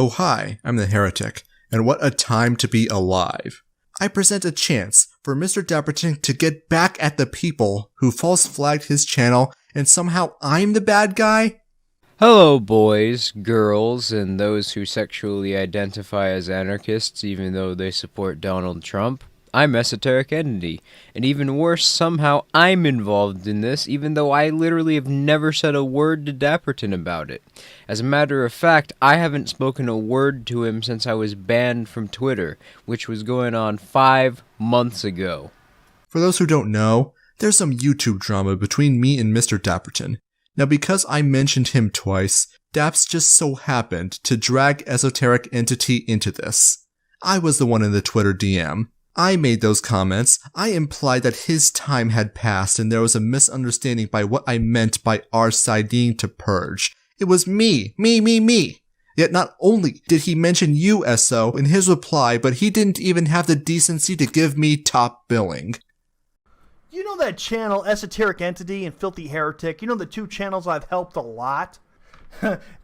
Oh hi, I'm the Heretic, and what a time to be alive. I present a chance for Mr. Dapperton to get back at the people who false flagged his channel, and somehow I'm the bad guy? Hello, boys, girls, and those who sexually identify as anarchists even though they support Donald Trump. I'm Esoteric Entity, and even worse, somehow I'm involved in this even though I literally have never said a word to Dapperton about it. As a matter of fact, I haven't spoken a word to him since I was banned from Twitter, which was going on 5 months ago. For those who don't know, there's some YouTube drama between me and Mr. Dapperton. Now because I mentioned him twice, Daps just so happened to drag Esoteric Entity into this. I was the one in the Twitter DM. I made those comments. I implied that his time had passed and there was a misunderstanding by what I meant by our side needing to purge. It was me. Yet not only did he mention you, SO, in his reply, but he didn't even have the decency to give me top billing. You know that channel, Esoteric Entity and Filthy Heretic? You know the two channels I've helped a lot?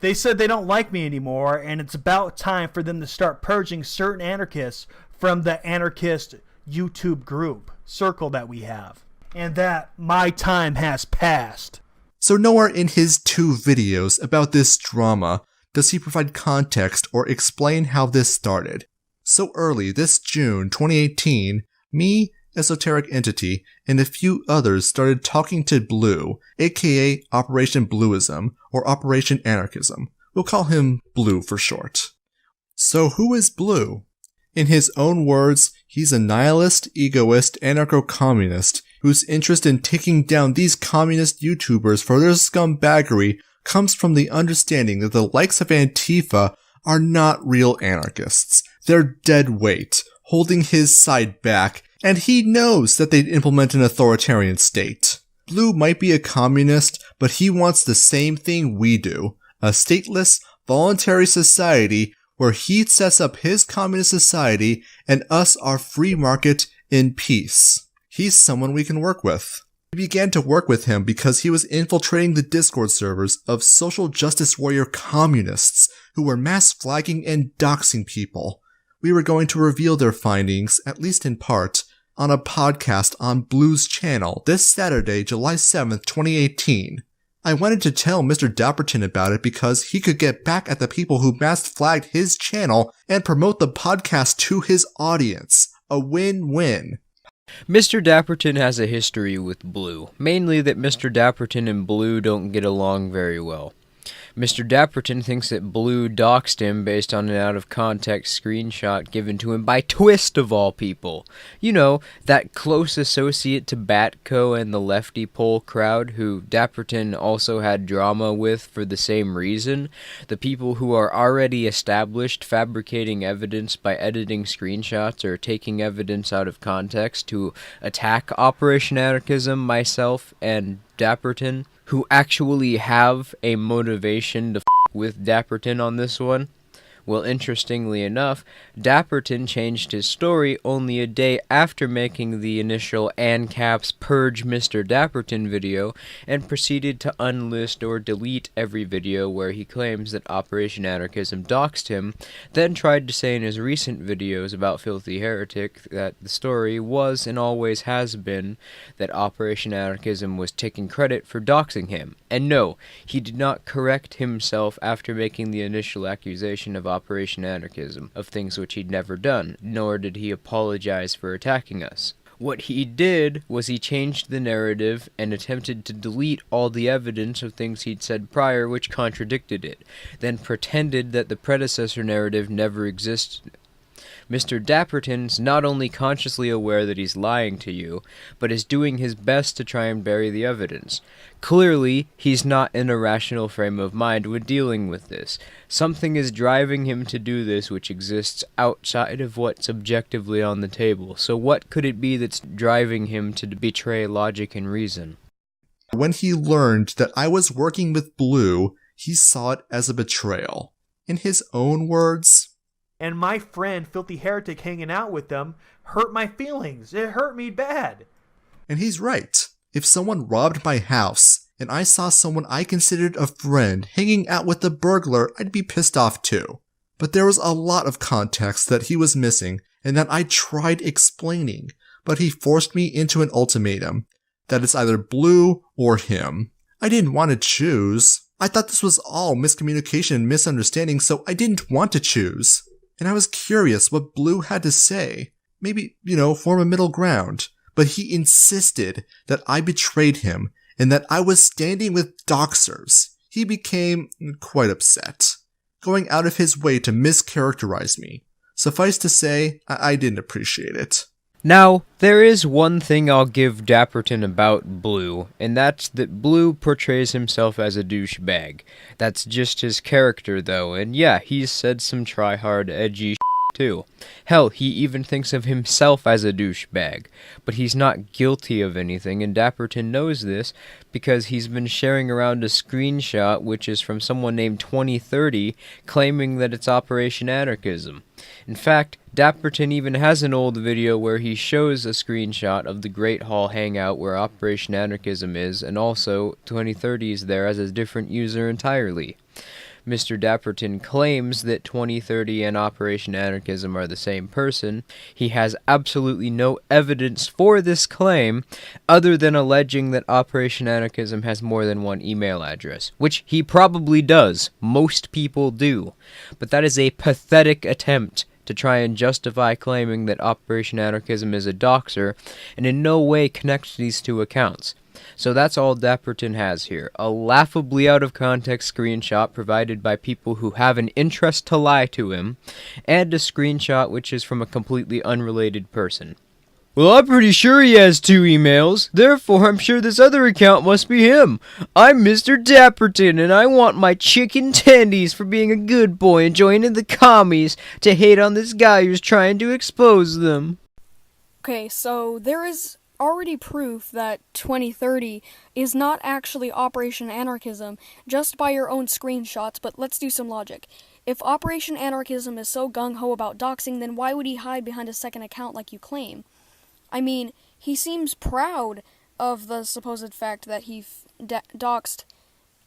They said they don't like me anymore, and it's about time for them to start purging certain anarchists from the anarchist YouTube group circle that we have. And that my time has passed. So nowhere in his 2 videos about this drama does he provide context or explain how this started. So early this June 2018, me, Esoteric Entity, and a few others started talking to Blue, aka Operation Bluism, or Operation Anarchism. We'll call him Blue for short. So who is Blue? In his own words, he's a nihilist, egoist, anarcho-communist whose interest in taking down these communist YouTubers for their scumbaggery comes from the understanding that the likes of Antifa are not real anarchists. They're dead weight, holding his side back, and he knows that they'd implement an authoritarian state. Blue might be a communist, but he wants the same thing we do, a stateless, voluntary society where he sets up his communist society and us our free market in peace. He's someone we can work with. We began to work with him because he was infiltrating the Discord servers of social justice warrior communists who were mass flagging and doxing people. We were going to reveal their findings, at least in part, on a podcast on Blue's channel this Saturday, July 7th, 2018. I wanted to tell Mr. Dapperton about it because he could get back at the people who mass flagged his channel and promote the podcast to his audience. A win-win. Mr. Dapperton has a history with Blue, mainly that Mr. Dapperton and Blue don't get along very well. Mr. Dapperton thinks that Blue doxed him based on an out-of-context screenshot given to him by Twist of all people. You know, that close associate to Batco and the Lefty Pole crowd who Dapperton also had drama with for the same reason. The people who are already established fabricating evidence by editing screenshots or taking evidence out of context to attack Operation Anarchism, myself, and Dapperton, who actually have a motivation to with Dapperton on this one. Well, interestingly enough, Dapperton changed his story only a day after making the initial ANCAP's Purge Mr. Dapperton video and proceeded to unlist or delete every video where he claims that Operation Anarchism doxed him, then tried to say in his recent videos about Filthy Heretic that the story was and always has been that Operation Anarchism was taking credit for doxing him. And no, he did not correct himself after making the initial accusation of Operation Anarchism, of things which he'd never done, nor did he apologize for attacking us. What he did was he changed the narrative and attempted to delete all the evidence of things he'd said prior which contradicted it, then pretended that the predecessor narrative never existed. Mr. Dapperton's not only consciously aware that he's lying to you, but is doing his best to try and bury the evidence. Clearly, he's not in a rational frame of mind when dealing with this. Something is driving him to do this which exists outside of what's objectively on the table. So what could it be that's driving him to betray logic and reason? When he learned that I was working with Blue, he saw it as a betrayal. In his own words, And my friend, Filthy Heretic, hanging out with them hurt my feelings. It hurt me bad. and he's right. If someone robbed my house, and I saw someone I considered a friend hanging out with the burglar, I'd be pissed off too. But there was a lot of context that he was missing and that I tried explaining, but he forced me into an ultimatum that it's either Blue or him. I didn't want to choose. I thought this was all miscommunication and misunderstanding, so I didn't want to choose. And I was curious what Blue had to say. Maybe, form a middle ground. But he insisted that I betrayed him and that I was standing with doxers. He became quite upset, going out of his way to mischaracterize me. Suffice to say, I didn't appreciate it. Now, there is one thing I'll give Dapperton about Blue, and that's that Blue portrays himself as a douchebag. That's just his character, though, and yeah, he's said some try-hard, edgy too. Hell, he even thinks of himself as a douchebag, but he's not guilty of anything, and Dapperton knows this because he's been sharing around a screenshot which is from someone named 2030 claiming that it's Operation Anarchism. In fact, Dapperton even has an old video where he shows a screenshot of the Great Hall Hangout where Operation Anarchism is, and also 2030 is there as a different user entirely. Mr. Dapperton claims that 2030 and Operation Anarchism are the same person. He has absolutely no evidence for this claim other than alleging that Operation Anarchism has more than one email address, which he probably does. Most people do. But that is a pathetic attempt to try and justify claiming that Operation Anarchism is a doxer and in no way connect these two accounts. So that's all Dapperton has here, a laughably out-of-context screenshot provided by people who have an interest to lie to him, and a screenshot which is from a completely unrelated person. Well, I'm pretty sure he has 2 emails, therefore I'm sure this other account must be him. I'm Mr. Dapperton, and I want my chicken tendies for being a good boy and joining the commies to hate on this guy who's trying to expose them. Okay, so there is already proof that 2030 is not actually Operation Anarchism just by your own screenshots, but let's do some logic. If Operation Anarchism is so gung-ho about doxing, then why would he hide behind a second account like you claim? I mean, he seems proud of the supposed fact that he doxed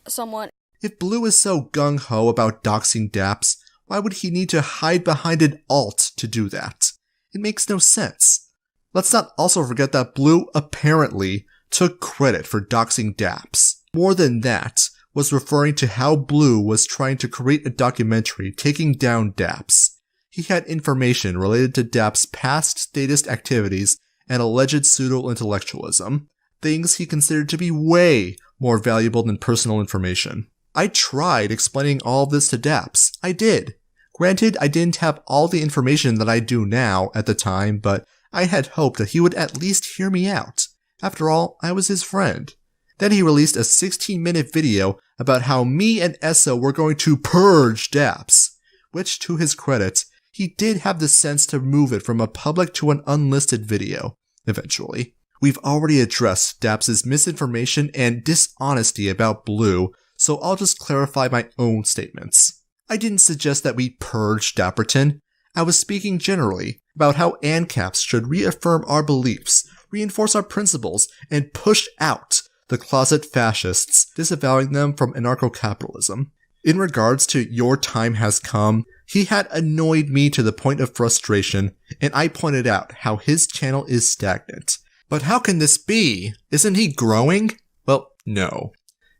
someone. If Blue is so gung-ho about doxing Daps, why would he need to hide behind an alt to do that? It makes no sense. Let's not also forget that Blue apparently took credit for doxing Daps. More than that, was referring to how Blue was trying to create a documentary taking down Daps. He had information related to Daps' past statist activities and alleged pseudo-intellectualism, things he considered to be way more valuable than personal information. I tried explaining all of this to Daps. I did. Granted, I didn't have all the information that I do now at the time, but I had hoped that he would at least hear me out. After all, I was his friend. Then he released a 16-minute video about how me and Essa were going to purge Daps, which, to his credit, he did have the sense to move it from a public to an unlisted video, eventually. We've already addressed Daps' misinformation and dishonesty about Blue, so I'll just clarify my own statements. I didn't suggest that we purge Dapperton. I was speaking generally about how ANCAPs should reaffirm our beliefs, reinforce our principles, and push out the closet fascists, disavowing them from anarcho-capitalism. In regards to Your Time Has Come, he had annoyed me to the point of frustration, and I pointed out how his channel is stagnant. But how can this be? Isn't he growing? Well, no.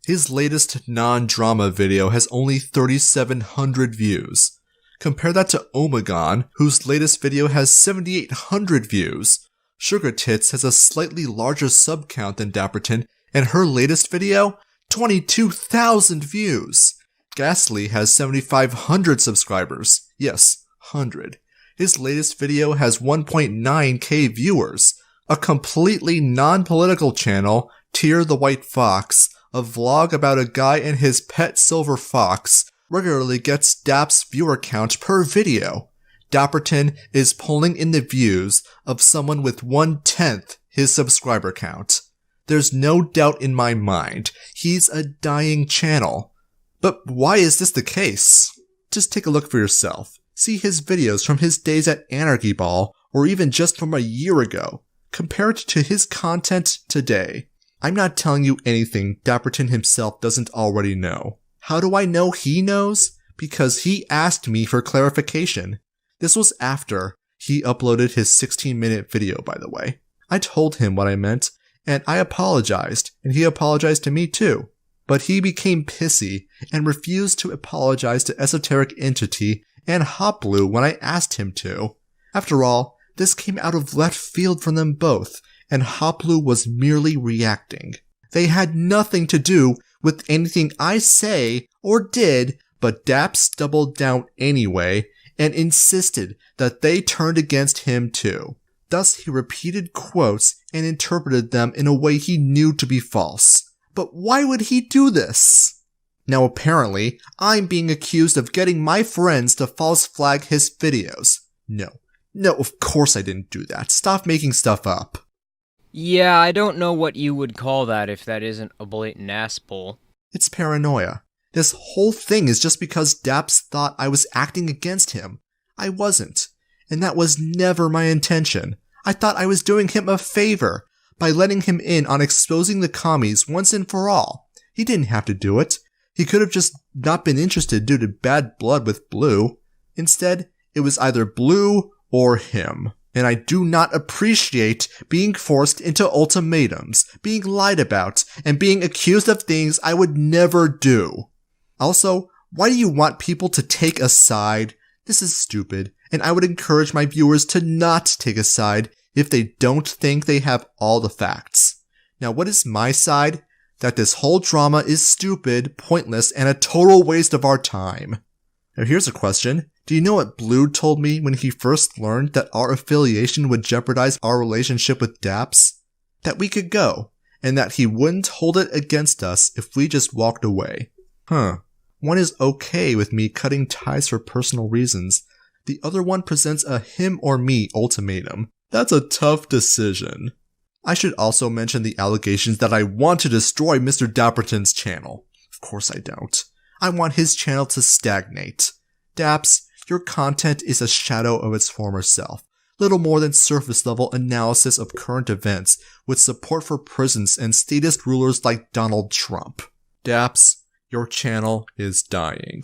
His latest non-drama video has only 3,700 views. Compare that to Omegon, whose latest video has 7,800 views. Sugar Tits has a slightly larger sub count than Dapperton, and her latest video, 22,000 views. Ghastly has 7,500 subscribers. Yes, 100. His latest video has 1.9k viewers. A completely non-political channel, Tear the White Fox, a vlog about a guy and his pet silver fox, regularly gets Daps' viewer count per video. Dapperton is pulling in the views of someone with 1/10 his subscriber count. There's no doubt in my mind, he's a dying channel. But why is this the case? Just take a look for yourself. See his videos from his days at Anarchy Ball, or even just from a year ago. Compare it to his content today. I'm not telling you anything Dapperton himself doesn't already know. How do I know he knows? because he asked me for clarification. This was after he uploaded his 16-minute video, by the way. I told him what I meant, and I apologized, and he apologized to me too. But he became pissy and refused to apologize to Esoteric Entity and Hot Blue when I asked him to. After all, this came out of left field from them both, and Hot Blue was merely reacting. They had nothing to do with anything I say or did, but Daps doubled down anyway and insisted that they turned against him too. Thus he repeated quotes and interpreted them in a way he knew to be false. But why would he do this? Now apparently, I'm being accused of getting my friends to false flag his videos. No, of course I didn't do that. Stop making stuff up. Yeah, I don't know what you would call that if that isn't a blatant ass-pull. It's paranoia. This whole thing is just because Daps thought I was acting against him. I wasn't. And that was never my intention. I thought I was doing him a favor by letting him in on exposing the commies once and for all. He didn't have to do it. He could have just not been interested due to bad blood with Blue. Instead, it was either Blue or him. And I do not appreciate being forced into ultimatums, being lied about, and being accused of things I would never do. Also, why do you want people to take a side? This is stupid, and I would encourage my viewers to not take a side if they don't think they have all the facts. Now, what is my side? That this whole drama is stupid, pointless, and a total waste of our time. Now here's a question. Do you know what Blue told me when he first learned that our affiliation would jeopardize our relationship with Daps? That we could go, and that he wouldn't hold it against us if we just walked away. One is okay with me cutting ties for personal reasons. The other one presents a him or me ultimatum. That's a tough decision. I should also mention the allegations that I want to destroy Mr. Dapperton's channel. Of course I don't. I want his channel to stagnate. Daps, your content is a shadow of its former self. Little more than surface level analysis of current events with support for prisons and statist rulers like Donald Trump. Daps, your channel is dying.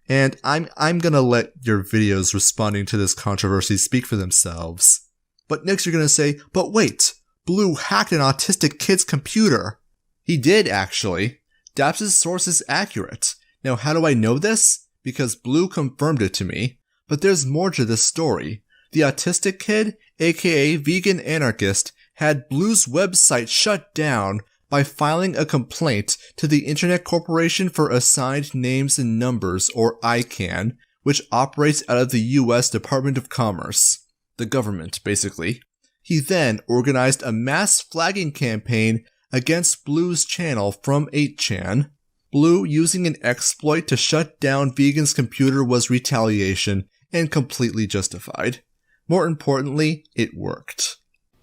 And I'm gonna let your videos responding to this controversy speak for themselves. But next you're gonna say, but wait, Blue hacked an autistic kid's computer. He did, actually. Daps' source is accurate. Now how do I know this? Because Blue confirmed it to me. But there's more to this story. The autistic kid, aka Vegan Anarchist, had Blue's website shut down by filing a complaint to the Internet Corporation for Assigned Names and Numbers, or ICANN, which operates out of the US Department of Commerce. The government, basically. He then organized a mass flagging campaign against Blue's channel from 8chan. Blue using an exploit to shut down Vegan's computer was retaliation and completely justified. More importantly, it worked.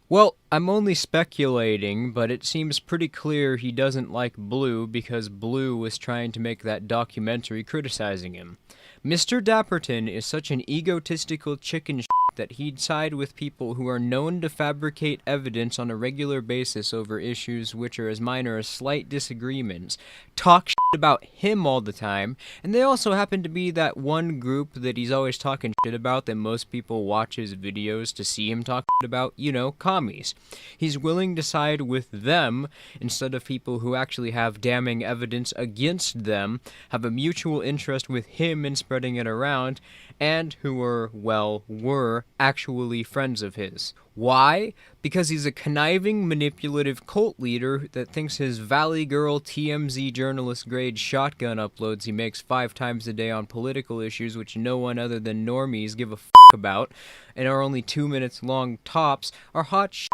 Well, I'm only speculating, but it seems pretty clear he doesn't like Blue because Blue was trying to make that documentary criticizing him. Mr. Dapperton is such an egotistical chicken shit that he'd side with people who are known to fabricate evidence on a regular basis over issues which are as minor as slight disagreements, talk shit about him all the time, and they also happen to be that one group that he's always talking shit about that most people watch his videos to see him talk shit about, commies. He's willing to side with them instead of people who actually have damning evidence against them, have a mutual interest with him in spreading it around, and who were actually friends of his. Why? Because he's a conniving, manipulative cult leader that thinks his Valley Girl TMZ journalist grade shotgun uploads he makes 5 times a day on political issues which no one other than normies give a about, and are only 2 minutes long tops, are hot shit.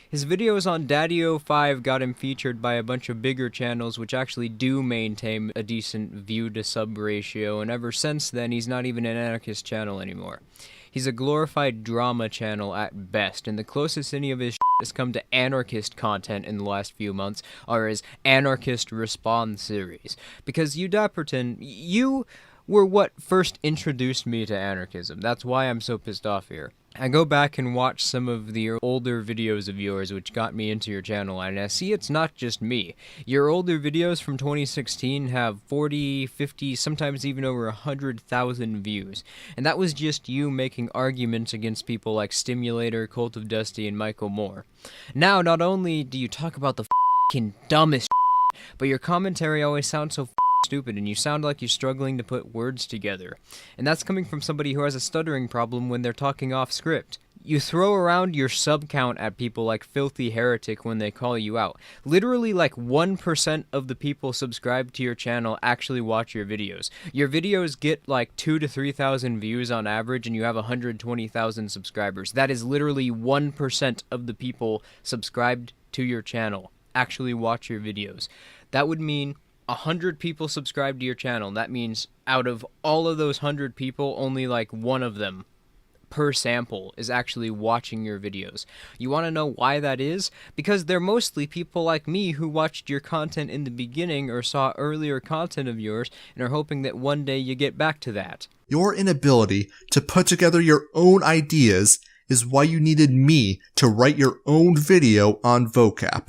His videos on Daddy05 got him featured by a bunch of bigger channels which actually do maintain a decent view to sub ratio, and ever since then he's not even an anarchist channel anymore. He's a glorified drama channel at best, and the closest any of his has come to anarchist content in the last few months are his Anarchist Respawn series. Because you, Dapperton, you were what first introduced me to anarchism. That's why I'm so pissed off here. I go back and watch some of the older videos of yours which got me into your channel, and I see it's not just me. Your older videos from 2016 have 40, 50, sometimes even over 100,000 views. And that was just you making arguments against people like Stimulator, Cult of Dusty, and Michael Moore. Now, not only do you talk about the f***ing dumbest shit, but your commentary always sounds so stupid, and you sound like you're struggling to put words together. And that's coming from somebody who has a stuttering problem when they're talking off script. You throw around your sub count at people like Filthy Heretic when they call you out. Literally like 1% of the people subscribed to your channel actually watch your videos. Your videos get like 2,000 to 3,000 views on average, and you have 120,000 subscribers. That is literally 1% of the people subscribed to your channel actually watch your videos. That would mean 100 people subscribe to your channel. That means out of all of those 100 people, only like one of them per sample is actually watching your videos. You want to know why that is? Because they're mostly people like me who watched your content in the beginning or saw earlier content of yours and are hoping that one day you get back to that. Your inability to put together your own ideas is why you needed me to write your own video on vocab.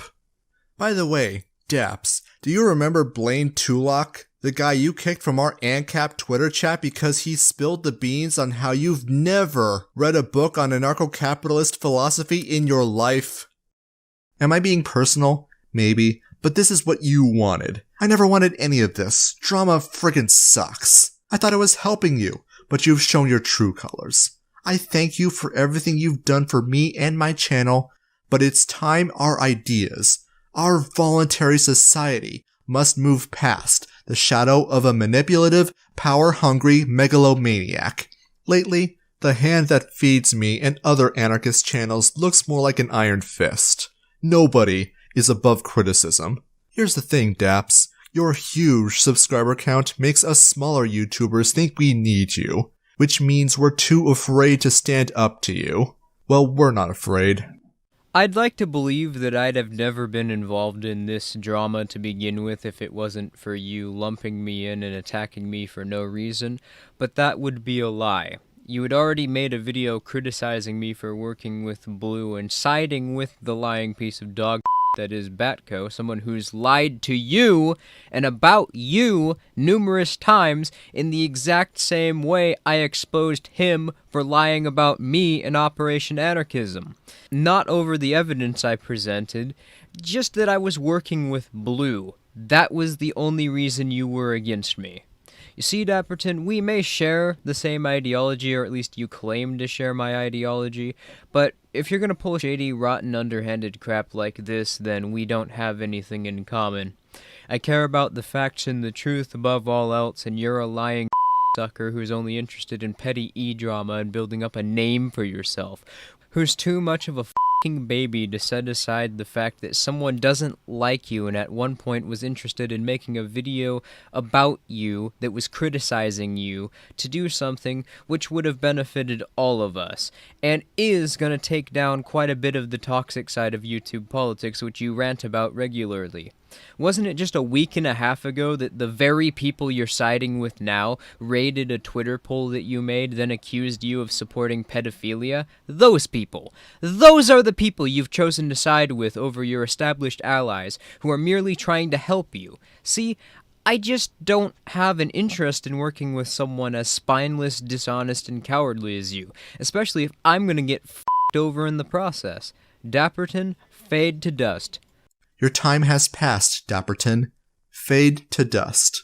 By the way, Daps, do you remember Blaine Tulloch, the guy you kicked from our ANCAP Twitter chat because he spilled the beans on how you've never read a book on anarcho-capitalist philosophy in your life? Am I being personal? Maybe, but this is what you wanted. I never wanted any of this. Drama friggin' sucks. I thought I was helping you, but you've shown your true colors. I thank you for everything you've done for me and my channel, but it's time our ideas, our voluntary society, must move past the shadow of a manipulative, power-hungry megalomaniac. Lately, the hand that feeds me and other anarchist channels looks more like an iron fist. Nobody is above criticism. Here's the thing, Daps. Your huge subscriber count makes us smaller YouTubers think we need you, which means we're too afraid to stand up to you. Well, we're not afraid. I'd like to believe that I'd have never been involved in this drama to begin with if it wasn't for you lumping me in and attacking me for no reason, but that would be a lie. You had already made a video criticizing me for working with Blue and siding with the lying piece of dog that is Batco, someone who's lied to you and about you numerous times in the exact same way I exposed him for lying about me in Operation Anarchism. Not over the evidence I presented, just that I was working with Blue. That was the only reason you were against me. You see, Dapperton, we may share the same ideology, or at least you claim to share my ideology, but if you're gonna pull shady, rotten, underhanded crap like this, then we don't have anything in common. I care about the facts and the truth above all else, and you're a lying sucker who's only interested in petty e-drama and building up a name for yourself, who's too much of a baby to set aside the fact that someone doesn't like you and at one point was interested in making a video about you that was criticizing you to do something which would have benefited all of us and is going to take down quite a bit of the toxic side of YouTube politics which you rant about regularly. Wasn't it just a week and a half ago that the very people you're siding with now raided a Twitter poll that you made, then accused you of supporting pedophilia? Those people. Those are the people you've chosen to side with over your established allies who are merely trying to help you. See, I just don't have an interest in working with someone as spineless, dishonest, and cowardly as you, especially if I'm gonna get f***ed over in the process. Dapperton, fade to dust. Your time has passed, Dapperton. Fade to dust.